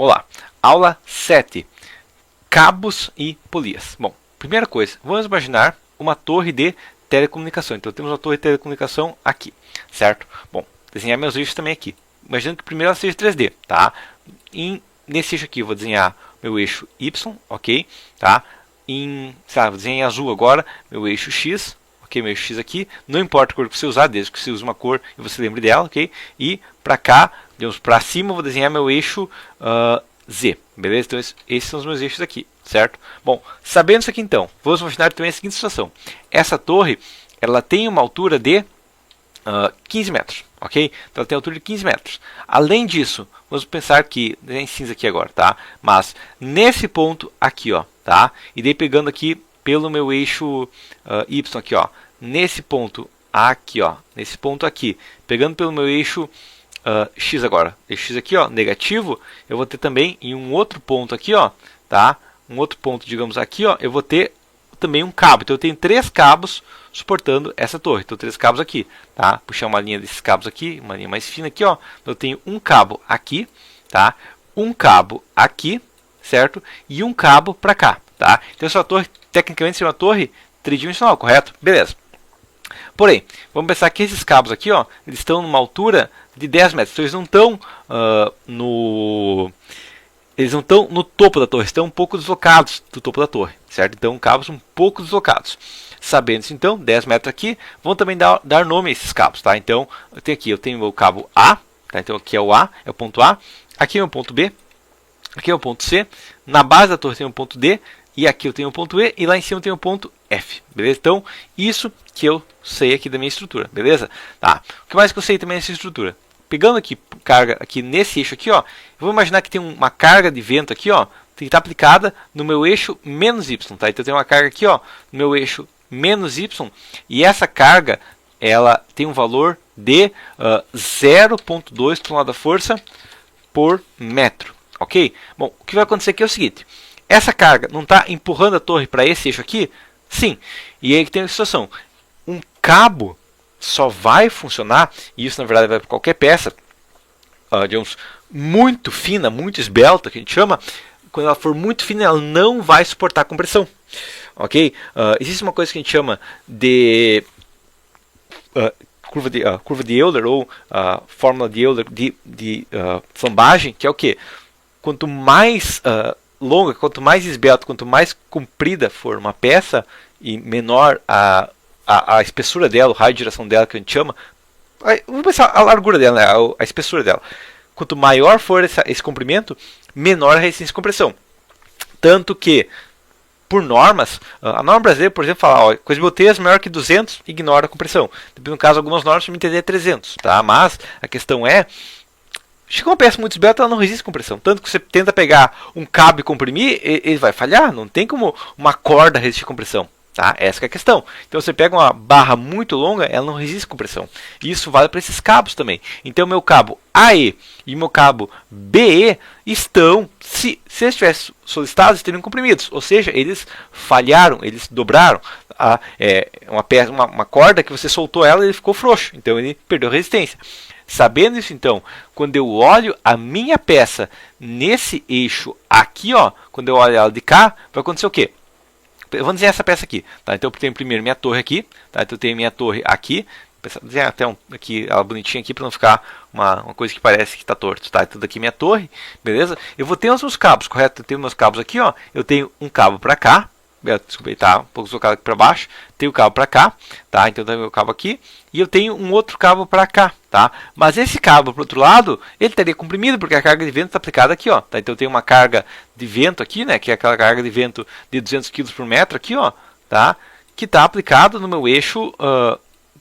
Olá, aula 7, cabos e polias. Bom, primeira coisa, vamos imaginar uma torre de telecomunicação. Então temos uma torre de telecomunicação aqui, certo? Bom, desenhar meus eixos também aqui. Imagina que primeiro ela seja 3D, tá? Nesse eixo aqui eu vou desenhar meu eixo Y, ok? Tá? Vou desenhar em azul agora meu eixo X, ok? Meu eixo X aqui, não importa a cor que você usar, desde que você use uma cor e você lembre dela, ok? E para cá, para cima eu vou desenhar meu eixo Z, beleza? Então esses são os meus eixos aqui, certo? Bom, sabendo isso aqui então, vamos imaginar também a seguinte situação. Essa torre, ela tem uma altura de 15 metros, ok? Então ela tem altura de 15 metros. Além disso, vamos pensar que, em cinza aqui agora, tá? Mas nesse ponto aqui, ó, tá? E daí pegando aqui pelo meu eixo Y aqui, ó, nesse ponto aqui, ó, nesse ponto aqui, pegando pelo meu eixo X agora, eixo X aqui, ó, negativo, eu vou ter também em um outro ponto aqui, ó, tá? Um outro ponto, digamos aqui, ó, eu vou ter também um cabo. Então eu tenho 3 cabos suportando essa torre. Então 3 cabos aqui, tá? Puxar uma linha desses cabos aqui, uma linha mais fina aqui, ó. Eu tenho um cabo aqui, tá? Um cabo aqui, certo? E um cabo para cá, tá? Então essa torre, tecnicamente, é uma torre tridimensional, correto? Beleza. Porém, vamos pensar que esses cabos aqui, ó, eles estão numa altura de 10 metros. Então eles não estão no topo da torre, estão um pouco deslocados do topo da torre, certo? Então cabos um pouco deslocados. Sabendo isso, então, 10 metros aqui, vão também dar nome a esses cabos, tá? Então, eu tenho o cabo A, tá? Então aqui é o A, é o ponto A, aqui é o ponto B, aqui é o ponto C, na base da torre tem o ponto D, e aqui eu tenho o ponto E, e lá em cima eu tenho o ponto F, beleza? Então, isso que eu sei aqui da minha estrutura, beleza? Tá. O que mais que eu sei também dessa estrutura? Pegando aqui carga aqui nesse eixo aqui, ó, eu vou imaginar que tem uma carga de vento aqui, ó, que está aplicada no meu eixo menos Y, tá? Então eu tenho uma carga aqui, ó, no meu eixo menos Y, e essa carga, ela tem um valor de 0,2 tonelada-força por metro, ok? Bom, o que vai acontecer aqui é o seguinte, essa carga não está empurrando a torre para esse eixo aqui? Sim. E aí que tem a situação, um cabo só vai funcionar, e isso na verdade vai para qualquer peça, digamos, muito fina, muito esbelta, que a gente chama, quando ela for muito fina, ela não vai suportar compressão. Ok? Existe uma coisa que a gente chama de curva de Euler, ou fórmula de Euler de flambagem, que é o que? Quanto mais longa, quanto mais esbelta, quanto mais comprida for uma peça, e menor a espessura dela, o raio de giração dela, que a gente chama, vamos pensar a largura dela, né? A espessura dela. Quanto maior for esse comprimento, menor a resistência de compressão. Tanto que, por normas, a norma brasileira, por exemplo, fala, coisa de boteiras maior que 200, ignora a compressão. No caso, algumas normas para me entender é 300, tá? Mas a questão é, chega uma peça muito esbelta, ela não resiste à compressão. Tanto que você tenta pegar um cabo e comprimir, ele vai falhar. Não tem como uma corda resistir à compressão. Tá? Essa que é a questão. Então você pega uma barra muito longa, ela não resiste à compressão. Isso vale para esses cabos também. Então meu cabo AE e meu cabo BE estão, se eles tivessem solicitados, estariam comprimidos. Ou seja, eles falharam, eles dobraram. Uma corda que você soltou ela, ele ficou frouxo. Então ele perdeu resistência. Sabendo isso, então, quando eu olho a minha peça nesse eixo aqui, ó, quando eu olho ela de cá, vai acontecer o quê? Vamos desenhar essa peça aqui, tá? Então eu tenho primeiro minha torre aqui, tá? Então eu tenho minha torre aqui, vou desenhar até aqui, ela bonitinha aqui para não ficar uma coisa que parece que está torto, tá? Então daqui minha torre, beleza? Eu vou ter os meus cabos, correto? Eu tenho meus cabos aqui, ó. Eu tenho um cabo para cá, desculpa, tá? Um pouco deslocado aqui para baixo. Tenho o cabo para cá, tá? Então eu tenho meu cabo aqui e eu tenho um outro cabo para cá, tá? Mas esse cabo para o outro lado, ele estaria comprimido porque a carga de vento está aplicada aqui, ó. Tá? Então eu tenho uma carga de vento aqui, né? Que é aquela carga de vento de 200 kg por metro aqui, ó, tá? Que está aplicado no meu eixo.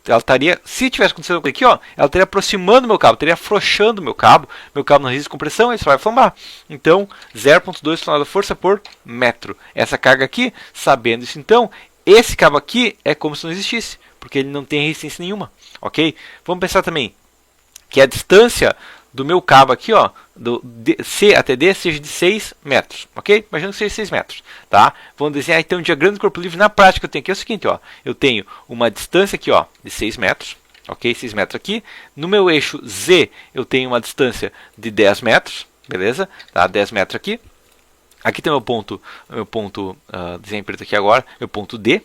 Ela estaria, se tivesse acontecido aqui, ó, ela estaria aproximando o meu cabo, estaria afrouxando o meu cabo não resiste à compressão, ele só vai flambar. Então, 0,2 tonelada-força por metro. Essa carga aqui, sabendo isso então, esse cabo aqui é como se não existisse, porque ele não tem resistência nenhuma, ok? Vamos pensar também que a distância do meu cabo aqui, ó, do C até D, seja de 6 metros, ok? Imagina que seja 6 metros, tá? Vamos desenhar então um diagrama de corpo livre. Na prática eu tenho aqui o seguinte, ó, eu tenho uma distância aqui, ó, de 6 metros, ok? 6 metros aqui. No meu eixo Z eu tenho uma distância de 10 metros, beleza? Tá? 10 metros aqui. Aqui tem meu ponto desenho preto aqui agora, meu ponto D,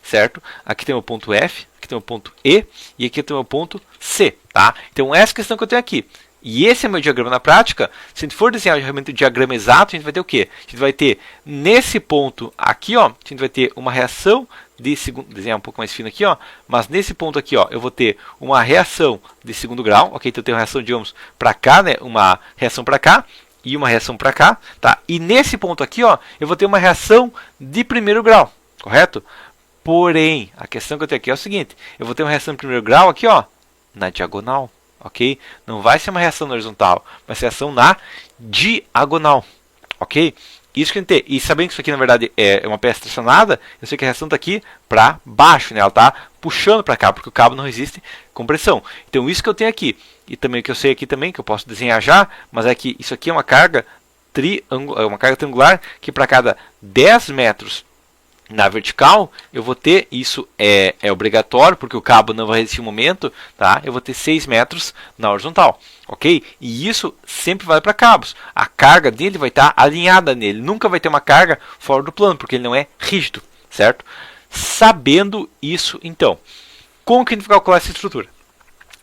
certo? Aqui tem meu ponto F, aqui tem meu ponto E e aqui tem meu ponto C, tá? Então essa questão que eu tenho aqui. E esse é meu diagrama na prática. Se a gente for desenhar realmente o diagrama exato, a gente vai ter o quê? A gente vai ter nesse ponto aqui, ó, a gente vai ter uma reação de segundo, desenhar um pouco mais fino aqui, ó, mas nesse ponto aqui, ó, eu vou ter uma reação de segundo grau, ok? Então eu tenho uma reação, digamos, para cá, né? Uma reação para cá e uma reação para cá, tá? E nesse ponto aqui, ó, eu vou ter uma reação de primeiro grau, correto? Porém, a questão que eu tenho aqui é o seguinte: eu vou ter uma reação de primeiro grau aqui, ó, na diagonal, ok? Não vai ser uma reação na horizontal, vai ser reação na diagonal, ok? Isso que a gente tem. E sabendo que isso aqui na verdade é uma peça tracionada, eu sei que a reação está aqui para baixo, né? Ela está puxando para cá, porque o cabo não resiste compressão. Então isso que eu tenho aqui. E também o que eu sei aqui também, que eu posso desenhar já, mas é que isso aqui é uma carga triangular, que para cada 10 metros na vertical, eu vou ter, isso é obrigatório, porque o cabo não vai resistir um momento, tá? Eu vou ter 6 metros na horizontal, ok? E isso sempre vale para cabos. A carga dele vai estar alinhada nele, nunca vai ter uma carga fora do plano, porque ele não é rígido, certo? Sabendo isso, então, como que a gente vai calcular essa estrutura?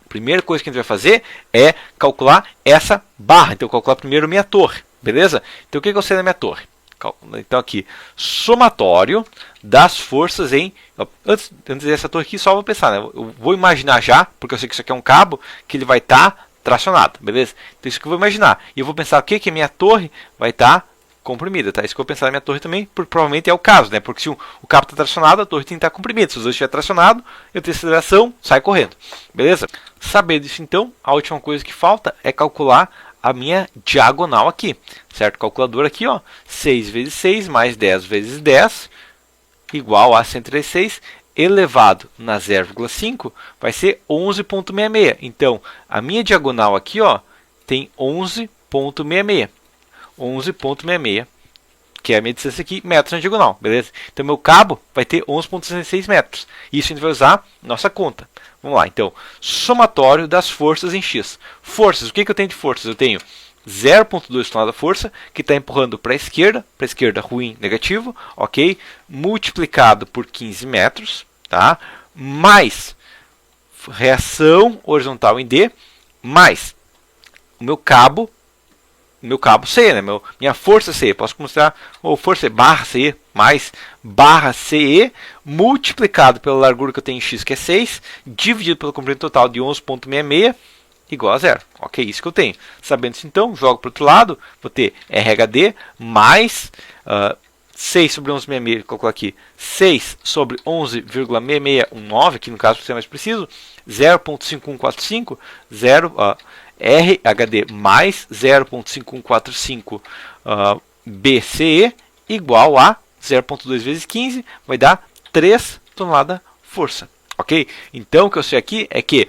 A primeira coisa que a gente vai fazer é calcular essa barra. Então, eu vou calcular primeiro minha torre, beleza? Então, o que eu sei da minha torre? Então aqui, somatório das forças em... Antes dessa torre aqui, só vou pensar, né? Eu vou imaginar já, porque eu sei que isso aqui é um cabo, que ele vai estar tracionado, beleza? Então isso que eu vou imaginar. E eu vou pensar o que a minha torre vai estar comprimida, tá? Isso que eu vou pensar na minha torre também, porque provavelmente é o caso, né? Porque se o cabo está tracionado, a torre tem que estar comprimida. Se os dois estiverem tracionados, eu tenho aceleração, sai correndo, beleza? Sabendo isso então, a última coisa que falta é calcular a minha diagonal aqui, certo? Calculador aqui, ó, 6 vezes 6 mais 10 vezes 10 igual a 136 elevado na 0,5 vai ser 11,66. Então, a minha diagonal aqui, ó, tem 11,66. 11,66, que é a minha distância aqui, metros na diagonal, beleza? Então, meu cabo vai ter 11,66 metros. Isso a gente vai usar nossa conta. Vamos lá, então, somatório das forças em X. Forças, o que eu tenho de forças? Eu tenho 0,2 tonelada força, que está empurrando para a esquerda ruim, negativo, ok? Multiplicado por 15 metros, tá? Mais reação horizontal em D, mais o meu cabo C, né? Minha força C, posso mostrar, ou força barra C, mais barra CE, multiplicado pela largura que eu tenho em X, que é 6, dividido pelo comprimento total de 11,66, igual a zero. Ok, isso que eu tenho. Sabendo isso então, jogo para o outro lado, vou ter RHD mais 6 sobre 11,66, vou colocar aqui, 6 sobre 11,6619, aqui no caso para ser mais preciso, 0,5145, RHD mais 0,5145 BCE igual a 0,2 vezes 15, vai dar 3 toneladas força. Ok? Então, o que eu sei aqui é que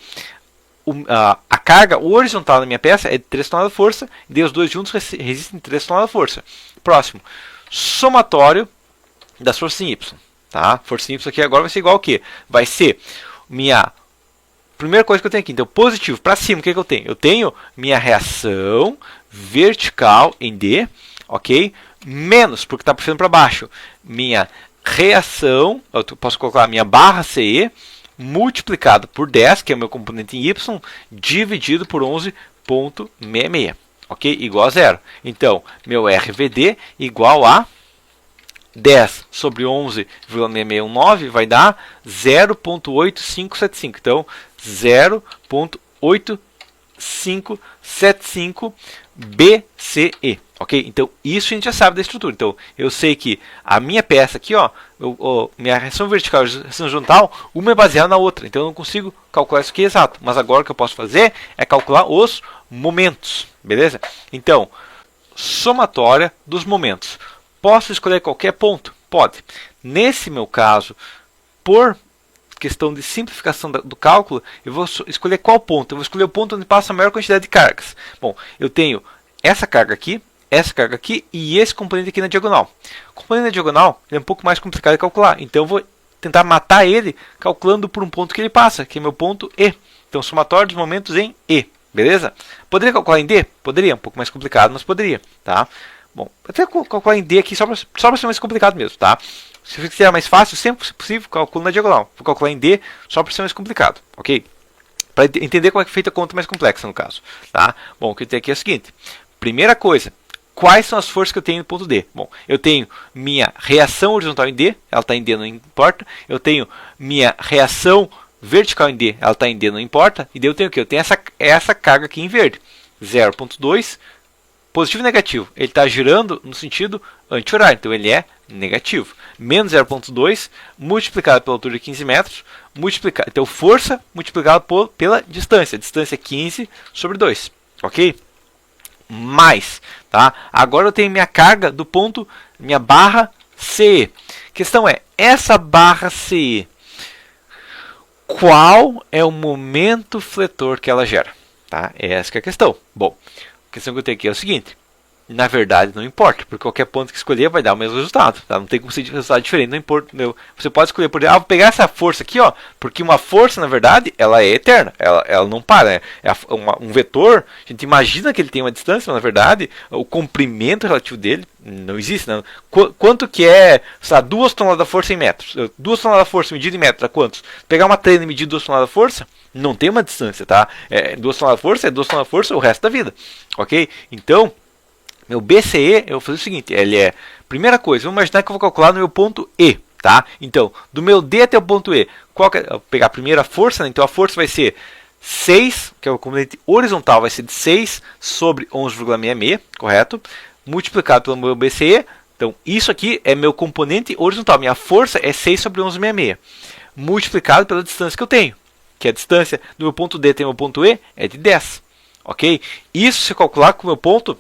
a carga horizontal da minha peça é de 3 toneladas força, e os dois juntos resistem 3 toneladas força. Próximo, somatório das forças em Y. Tá? Força em Y aqui agora vai ser igual ao quê? Vai ser minha... Primeira coisa que eu tenho aqui, então positivo para cima, o que eu tenho? Eu tenho minha reação vertical em D, ok? Menos, porque está puxando para baixo, minha reação, eu posso colocar a minha barra CE, multiplicado por 10, que é o meu componente em Y, dividido por 11,66, ok? Igual a zero. Então, meu RVD igual a 10 sobre 11,6619 vai dar 0,8575. Então, 0,8575 BCE. Ok? Então, isso a gente já sabe da estrutura. Então, eu sei que a minha peça aqui, ó, minha reação vertical e reação horizontal, uma é baseada na outra. Então, eu não consigo calcular isso aqui exato. Mas agora o que eu posso fazer é calcular os momentos. Beleza? Então, somatória dos momentos. Posso escolher qualquer ponto? Pode. Nesse meu caso, por questão de simplificação do cálculo, eu vou escolher qual ponto? Eu vou escolher o ponto onde passa a maior quantidade de cargas. Bom, eu tenho essa carga aqui e esse componente aqui na diagonal. O componente na diagonal é um pouco mais complicado de calcular, então eu vou tentar matar ele calculando por um ponto que ele passa, que é meu ponto E. Então, somatório dos momentos em E. Beleza? Poderia calcular em D? Poderia, um pouco mais complicado, mas poderia, tá? Bom, até calcular em D aqui só para ser mais complicado mesmo, tá? Se você quiser mais fácil, sempre que possível, calcula na diagonal. Vou calcular em D só para ser mais complicado, ok? Para entender como é que é feita a conta mais complexa, no caso, tá? Bom, o que eu tenho aqui é o seguinte. Primeira coisa, quais são as forças que eu tenho no ponto D? Bom, eu tenho minha reação horizontal em D, ela está em D, não importa. Eu tenho minha reação vertical em D, ela está em D, não importa. E daí eu tenho o quê? Eu tenho essa carga aqui em verde, 0,2, positivo e negativo. Ele está girando no sentido anti-horário, então ele é negativo. Menos 0,2 multiplicado pela altura de 15 metros, então força multiplicado pela distância. A distância é 15 sobre 2, ok? Mais, tá? Agora eu tenho minha carga do ponto, minha barra CE. A questão é, essa barra CE, qual é o momento fletor que ela gera? Tá? Essa que é a questão. Bom, a questão que eu tenho aqui é o seguinte. Na verdade, não importa, porque qualquer ponto que escolher vai dar o mesmo resultado. Tá? Não tem como ser resultado diferente. Não importa, você pode escolher, por exemplo, vou pegar essa força aqui, ó, porque uma força, na verdade, ela é eterna. Ela não para. Né? Um vetor, a gente imagina que ele tem uma distância, mas na verdade, o comprimento relativo dele não existe. Não. Quanto que é, sabe, 2 toneladas de força em metros? 2 toneladas de força medido em metros, a quantos? Pegar uma treina e medir 2 toneladas de força, não tem uma distância, tá? 2 toneladas de força é 2 toneladas de força o resto da vida. Ok? Então, meu BCE, eu vou fazer o seguinte, ele é, primeira coisa, vamos imaginar que eu vou calcular no meu ponto E, tá? Então, do meu D até o ponto E, eu vou pegar a primeira força, né? Então a força vai ser 6, que é o componente horizontal, vai ser de 6 sobre 11,66, correto? Multiplicado pelo meu BCE, então isso aqui é meu componente horizontal, minha força é 6 sobre 11,66, multiplicado pela distância que eu tenho, que a distância do meu ponto D até o meu ponto E é de 10, ok? Isso se eu calcular com o meu ponto,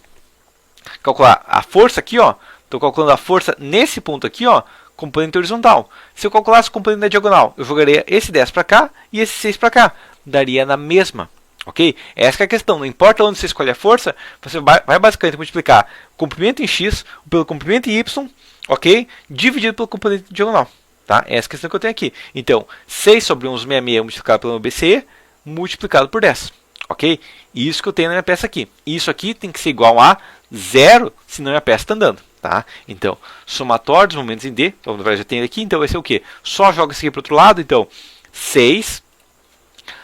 calcular a força aqui, ó, estou calculando a força nesse ponto aqui, ó, componente horizontal. Se eu calculasse o componente da diagonal, eu jogaria esse 10 para cá e esse 6 para cá, daria na mesma, ok? Essa é a questão, não importa onde você escolhe a força, você vai basicamente multiplicar o comprimento em x pelo comprimento em y, ok? Dividido pelo componente diagonal, tá? Essa é a questão que eu tenho aqui. Então, 6 sobre 11,66 multiplicado pelo meu BCE, multiplicado por 10, ok? Isso que eu tenho na minha peça aqui. Isso aqui tem que ser igual a 0, senão a peça está andando, tá? Então, somatório dos momentos em D, então, na verdade já tem aqui, então vai ser o quê? Só joga isso aqui para o outro lado, então, 6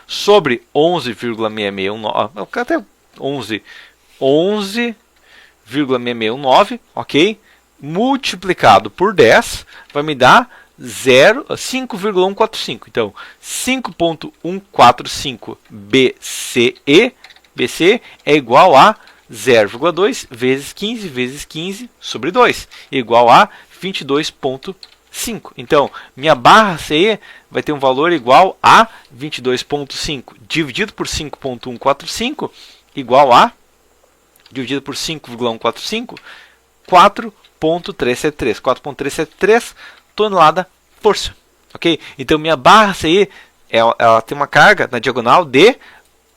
sobre 11,6619, até 11,6619, ok? Multiplicado por 10, vai me dar 5,145. Então, 5,145 BCE é igual a 0,2 vezes 15 sobre 2, igual a 22,5. Então, minha barra CE vai ter um valor igual a 22,5 dividido por 5,145 igual a, dividido por 5,145, 4,373. 4,373 tonelada força. Ok? Então, minha barra CE ela tem uma carga na diagonal de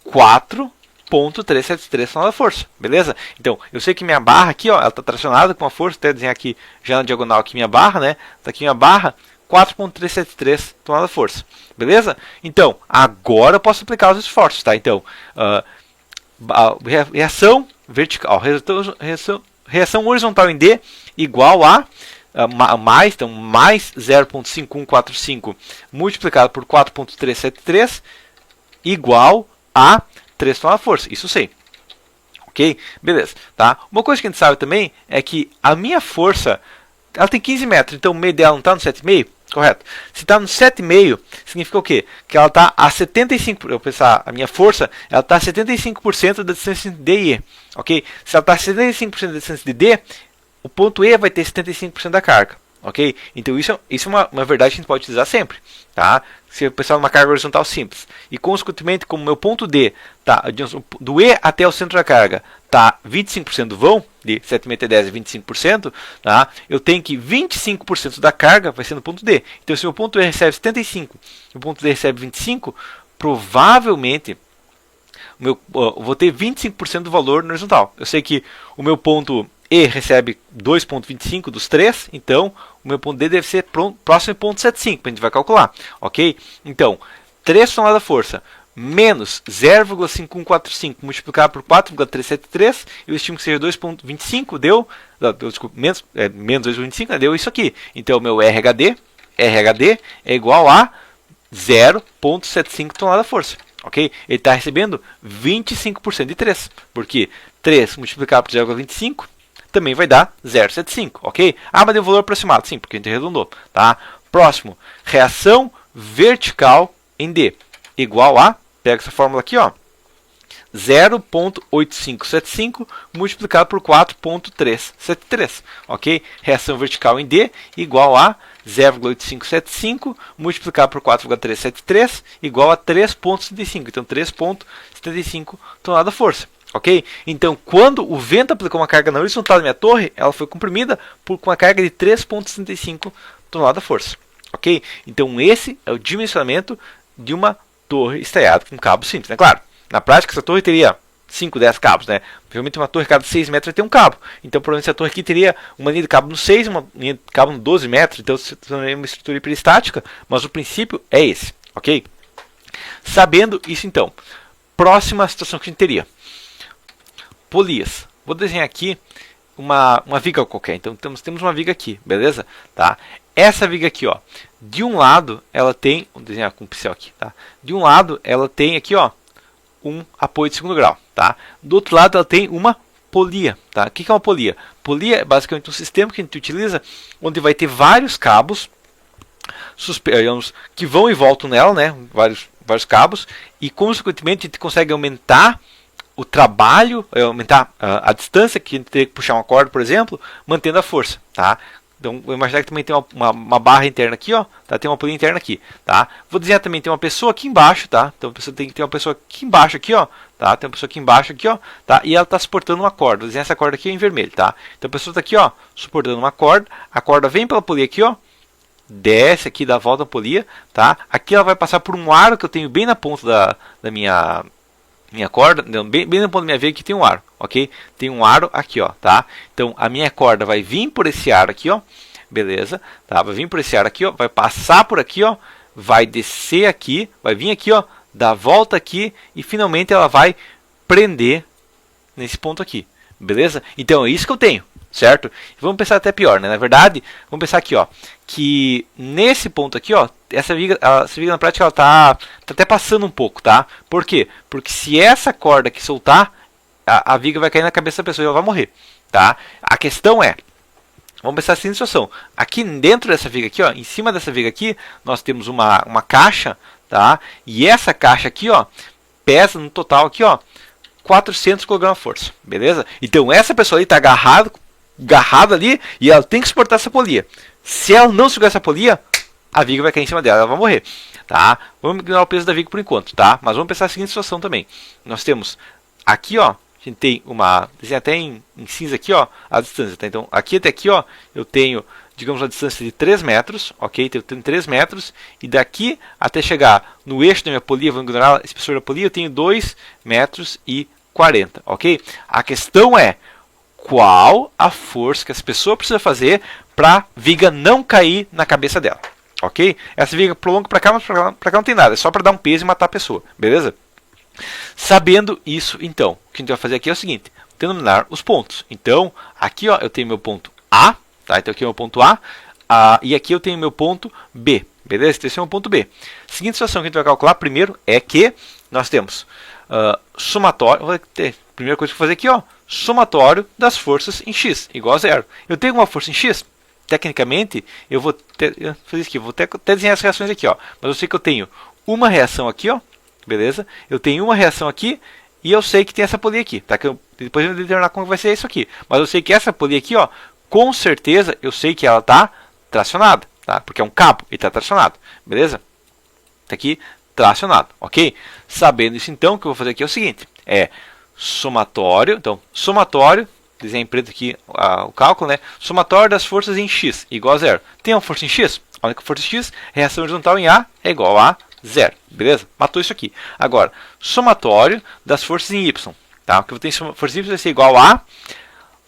4,373 toneladas de força, beleza? Então, eu sei que minha barra aqui, ó, ela está tracionada com uma força, até desenhar aqui já na diagonal aqui minha barra, né? Está aqui minha barra, 4,373 toneladas de força, beleza? Então, agora eu posso aplicar os esforços, tá? Então, reação vertical, reação horizontal em D igual a mais 0,5145 multiplicado por 4,373 igual a 3 toneladas de força. Isso sei. Ok? Beleza. Tá? Uma coisa que a gente sabe também é que a minha força ela tem 15 metros, então o meio dela não está no 7,5? Correto. Se está no 7,5, significa o quê? Que ela está a 75%. Eu pensar, a minha força ela está a 75% da distância de D e E. Ok? Se ela está a 75% da distância de D, o ponto E vai ter 75% da carga. Ok? Então isso é uma verdade que a gente pode utilizar sempre. Tá? Se eu pensar numa carga horizontal simples e consequentemente como meu ponto D tá, do E até o centro da carga está 25% do vão, de 7,5 até 10 é 25%, tá? Eu tenho que 25% da carga vai ser no ponto D. Então se o ponto E recebe 75 e o ponto D recebe 25, provavelmente eu vou ter 25% do valor no horizontal. Eu sei que o meu ponto E recebe 2,25 dos 3, então o meu ponto D deve ser próximo de 0,75, a gente vai calcular, ok? Então, 3 toneladas de força menos 0,5145 multiplicado por 4,373, eu estimo que seja 2,25, desculpa, menos 2,25, deu isso aqui. Então, o meu RHD é igual a 0,75 tonelada-força. Ok? Ele está recebendo 25% de 3, porque 3 multiplicado por 0,25 também vai dar 0,75, ok? Ah, mas deu valor aproximado, sim, porque a gente arredondou, tá? Próximo, reação vertical em D, igual a, pega essa fórmula aqui, ó, 0,8575 multiplicado por 4,373, ok? Reação vertical em D igual a 0,8575 multiplicado por 4,373 igual a 3,75. Então, 3,75 tonelada-força. Ok? Então, quando o vento aplicou uma carga na horizontal da minha torre, ela foi comprimida com uma carga de 3,65 tonelada-força. Ok? Então, esse é o dimensionamento de uma torre estaiada com cabo simples. Né? Claro, na prática, essa torre teria 5, 10 cabos, né? Provavelmente uma torre cada 6 metros vai ter um cabo. Então, provavelmente essa torre aqui teria uma linha de cabo no 6, uma linha de cabo no 12 metros. Então, isso é uma estrutura hiperestática, mas o princípio é esse, ok? Sabendo isso, então, próxima situação que a gente teria. Polias. Vou desenhar aqui uma viga qualquer. Então, temos uma viga aqui, beleza? Tá? Essa viga aqui, ó, de um lado, ela tem... Vou desenhar com um pincel aqui, tá? De um lado, ela tem aqui, ó, um apoio de segundo grau, tá? Do outro lado ela tem uma polia, tá? O que é uma polia? Polia é basicamente um sistema que a gente utiliza onde vai ter vários cabos que vão e voltam nela, né? Vários cabos e consequentemente a gente consegue aumentar o trabalho, aumentar a distância que a gente teria que puxar uma corda, por exemplo, mantendo a força, tá? Então, vou imaginar que também tem uma barra interna aqui, ó, tá? Tem uma polia interna aqui, tá? Vou desenhar também, tem uma pessoa aqui embaixo, tá? Então, tem que ter uma pessoa aqui embaixo, aqui, ó, tá? Tem uma pessoa aqui embaixo, aqui, ó, tá? E ela está suportando uma corda. Vou desenhar essa corda aqui em vermelho, tá? Então, a pessoa está aqui, ó, suportando uma corda. A corda vem pela polia aqui, ó, desce aqui, dá a volta à polia, tá? Aqui ela vai passar por um aro que eu tenho bem na ponta da minha corda, bem no ponto da minha veia que tem um aro, ok? Tem um aro aqui, ó, tá? Então, a minha corda vai vir por esse aro aqui, ó, beleza? Tá? Vai vir por esse aro aqui, ó, vai passar por aqui, ó, vai descer aqui, vai vir aqui, ó, dar a volta aqui e finalmente ela vai prender nesse ponto aqui, beleza? Então, é isso que eu tenho, certo? Vamos pensar até pior, né? Na verdade, vamos pensar aqui, ó, que nesse ponto aqui, ó, essa viga na prática ela tá até passando um pouco, tá? Por quê? Porque se essa corda aqui soltar, a viga vai cair na cabeça da pessoa e ela vai morrer, tá? A questão é, vamos pensar assim na situação. Aqui dentro dessa viga aqui, ó, em cima dessa viga aqui, nós temos uma caixa, tá? E essa caixa aqui, ó, pesa no total aqui, ó, 400 kg-força, beleza? Então essa pessoa ali está agarrada ali e ela tem que suportar essa polia. Se ela não segurar essa polia, a viga vai cair em cima dela, ela vai morrer, tá? Vamos ignorar o peso da viga por enquanto, tá? Mas vamos pensar a seguinte situação também. Nós temos aqui, ó, a gente tem desenha até em cinza aqui, ó, a distância, tá? Então, aqui até aqui, ó, eu tenho, digamos, uma distância de 3 metros, ok? Então, eu tenho 3 metros, e daqui até chegar no eixo da minha polia, vou ignorar a espessura da polia, eu tenho 2 metros e 40, ok? A questão é, qual a força que essa pessoa precisa fazer para a viga não cair na cabeça dela, ok? Essa viga prolonga para cá, mas para cá não tem nada, é só para dar um peso e matar a pessoa, beleza? Sabendo isso, então, o que a gente vai fazer aqui é o seguinte, denominar os pontos. Então, aqui, ó, eu tenho meu ponto A, tá? Então aqui é o meu ponto A, e aqui eu tenho meu ponto B, beleza? Então esse é o meu ponto B. Seguinte situação que a gente vai calcular primeiro é que nós temos somatório, primeira coisa que eu vou fazer aqui, ó, somatório das forças em X, igual a 0. Eu tenho uma força em X, tecnicamente, eu vou fazer isso aqui, vou até desenhar as reações aqui, ó, mas eu sei que eu tenho uma reação aqui, ó, beleza? Eu tenho uma reação aqui e eu sei que tem essa polia aqui, tá? Que depois eu vou determinar como vai ser isso aqui, mas eu sei que essa polia aqui, ó, com certeza eu sei que ela está tracionada, tá? Porque é um cabo e está tracionado, beleza? Tá aqui tracionado, ok? Sabendo isso, então, o que eu vou fazer aqui é o seguinte, é somatório, então, somatório, desenho em preto aqui o cálculo, né? Somatório das forças em X igual a 0. Tem uma força em X? A única força em X, reação horizontal em A é igual a 0, beleza? Matou isso aqui. Agora, somatório das forças em Y, tá? O que eu tenho força em Y vai ser igual a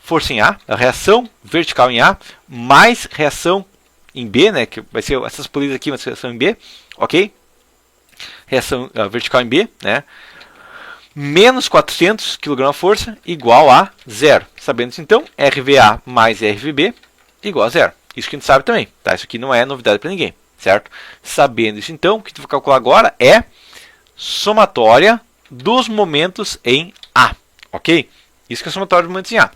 força em A, a reação vertical em A, mais reação em B, né? Que vai ser essas polias aqui, mas reação em B, ok? reação vertical em B, né? Menos 400 kg/força igual a 0. Sabendo isso, então, RVA mais RVB igual a 0. Isso que a gente sabe também, tá? Isso aqui não é novidade para ninguém, certo? Sabendo isso, então, o que a gente vai calcular agora é somatória dos momentos em A, ok? Isso que é somatória dos momentos em A.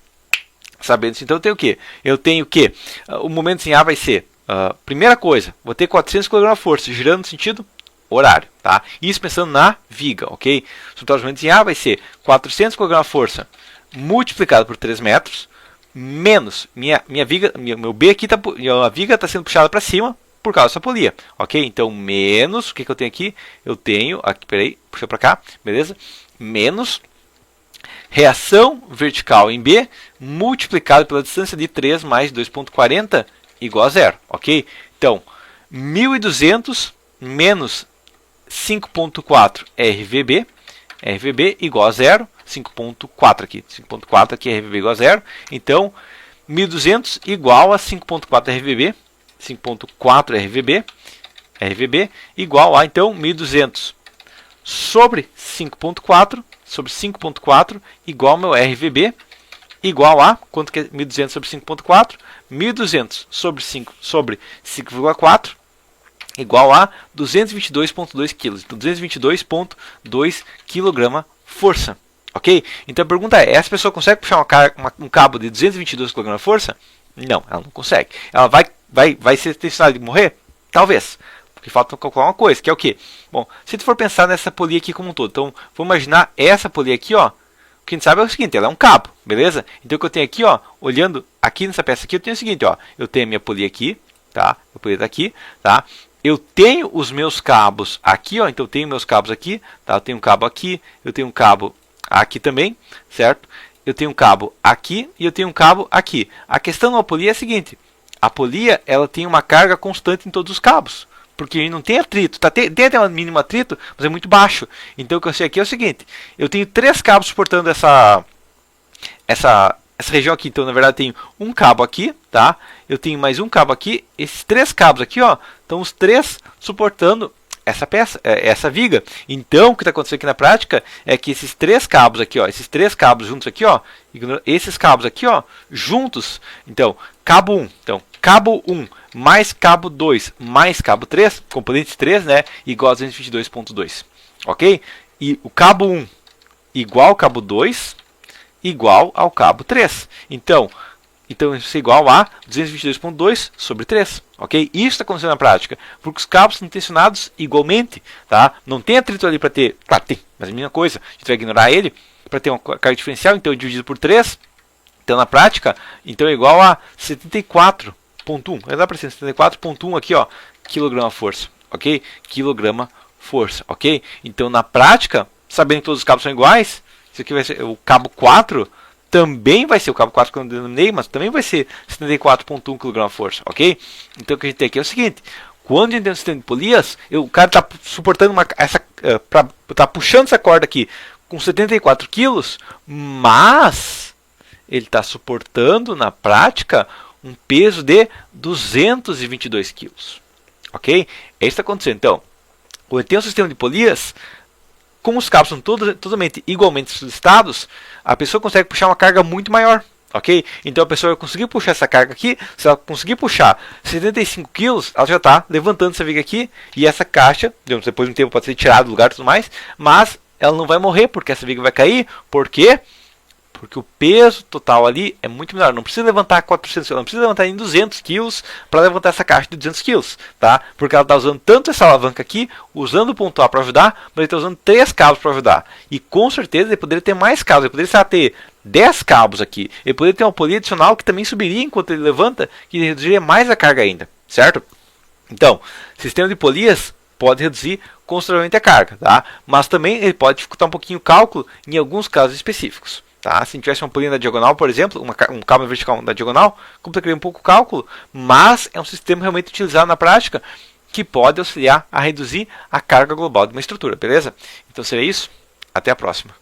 Sabendo isso, então, eu tenho o quê? Eu tenho que o momento em A vai ser, primeira coisa, vou ter 400 kg/força girando no sentido horário, tá? Isso pensando na viga, ok? O somatório dos momentos em A vai ser 400 kg/força multiplicado por 3 metros, menos minha viga, meu B aqui, a viga está sendo puxada para cima por causa dessa polia, ok? Então, menos, o que eu tenho aqui? Eu tenho, aqui, peraí, puxa para cá, beleza? Menos reação vertical em B multiplicado pela distância de 3 mais 2,40 igual a 0, ok? Então, 1.200 menos 5,4 RVB igual a 0, 5,4 aqui, 5,4 aqui RVB igual a 0, então 1.200 igual a 5,4 RVB, 5,4 RVB igual a, então, 1.200 sobre 5,4 igual ao meu RVB, igual a, quanto que é 1.200 sobre 5,4? 1.200 sobre 5,4 igual a 222,2 kg. Então, 222,2 kg força. Ok? Então a pergunta é, essa pessoa consegue puxar um cabo de 222 kg força? Não, ela não consegue. Ela vai ser destinada de morrer? Talvez. Porque falta calcular uma coisa, que é o quê? Bom, se tu for pensar nessa polia aqui como um todo, então vamos imaginar essa polia aqui, ó. O que a gente sabe é o seguinte, ela é um cabo, beleza? Então o que eu tenho aqui, ó, olhando aqui nessa peça aqui, eu tenho o seguinte, ó. Eu tenho a minha polia aqui, tá? A polia tá aqui, tá? Eu tenho os meus cabos aqui, ó. Então eu tenho meus cabos aqui, tá? Eu tenho um cabo aqui, eu tenho um cabo aqui também, certo? Eu tenho um cabo aqui e eu tenho um cabo aqui. A questão da polia é a seguinte: a polia, ela tem uma carga constante em todos os cabos, porque não tem atrito, tá? Tem até um mínimo atrito, mas é muito baixo. Então o que eu sei aqui é o seguinte: eu tenho 3 cabos suportando essa região aqui. Então na verdade eu tenho um cabo aqui, tá? Eu tenho mais um cabo aqui. Esses 3 cabos aqui, ó, estão os 3 suportando essa peça, essa viga. Então o que está acontecendo aqui na prática é que esses 3 cabos aqui, ó, esses 3 cabos juntos aqui, ó, esses cabos aqui, ó, juntos. Então cabo 1, então cabo 1 mais cabo 2 mais cabo 3, componentes 3, né, igual a 222,2, ok? E o cabo 1 igual ao cabo 2 igual ao cabo 3. Então isso é igual a 222,2 sobre 3, ok? Isso está acontecendo na prática, porque os cabos são tensionados igualmente, tá? Não tem atrito ali para ter, claro, tem, mas é a mesma coisa, a gente vai ignorar ele para ter uma carga diferencial, então dividido por 3, então na prática, então é igual a 74,1, vai dar para ser 74,1 aqui, ó, quilograma-força, ok? Quilograma-força, ok? Então na prática, sabendo que todos os cabos são iguais, isso aqui vai ser o cabo 4, também vai ser o cabo 4 que eu denominei, mas também vai ser 74,1 kg/força, ok? Então o que a gente tem aqui é o seguinte: quando a gente tem um sistema de polias, o cara está suportando tá puxando essa corda aqui com 74 kg, mas ele está suportando na prática um peso de 222 kg, ok? É isso que está acontecendo. Então, quando tem um sistema de polias, como os cabos são totalmente igualmente solicitados, a pessoa consegue puxar uma carga muito maior, ok? Então a pessoa vai conseguir puxar essa carga aqui. Se ela conseguir puxar 75 kg, ela já está levantando essa viga aqui, e essa caixa, depois de um tempo pode ser tirada do lugar e tudo mais, mas ela não vai morrer, porque essa viga vai cair. Por quê? Porque o peso total ali é muito menor. Não precisa levantar 400 kg, não precisa levantar nem 200 kg para levantar essa caixa de 200 kg, tá? Porque ela está usando tanto essa alavanca aqui, usando o ponto A para ajudar, mas ele está usando 3 cabos para ajudar. E com certeza ele poderia ter mais cabos, ele poderia ter 10 cabos aqui. Ele poderia ter uma polia adicional que também subiria enquanto ele levanta, que reduziria mais a carga ainda, certo? Então, sistema de polias pode reduzir consideravelmente a carga, tá? Mas também ele pode dificultar um pouquinho o cálculo em alguns casos específicos. Tá? Se tivesse uma polia na diagonal, por exemplo, um cabo vertical na diagonal, complicaria um pouco o cálculo, mas é um sistema realmente utilizado na prática que pode auxiliar a reduzir a carga global de uma estrutura, beleza? Então seria isso, até a próxima.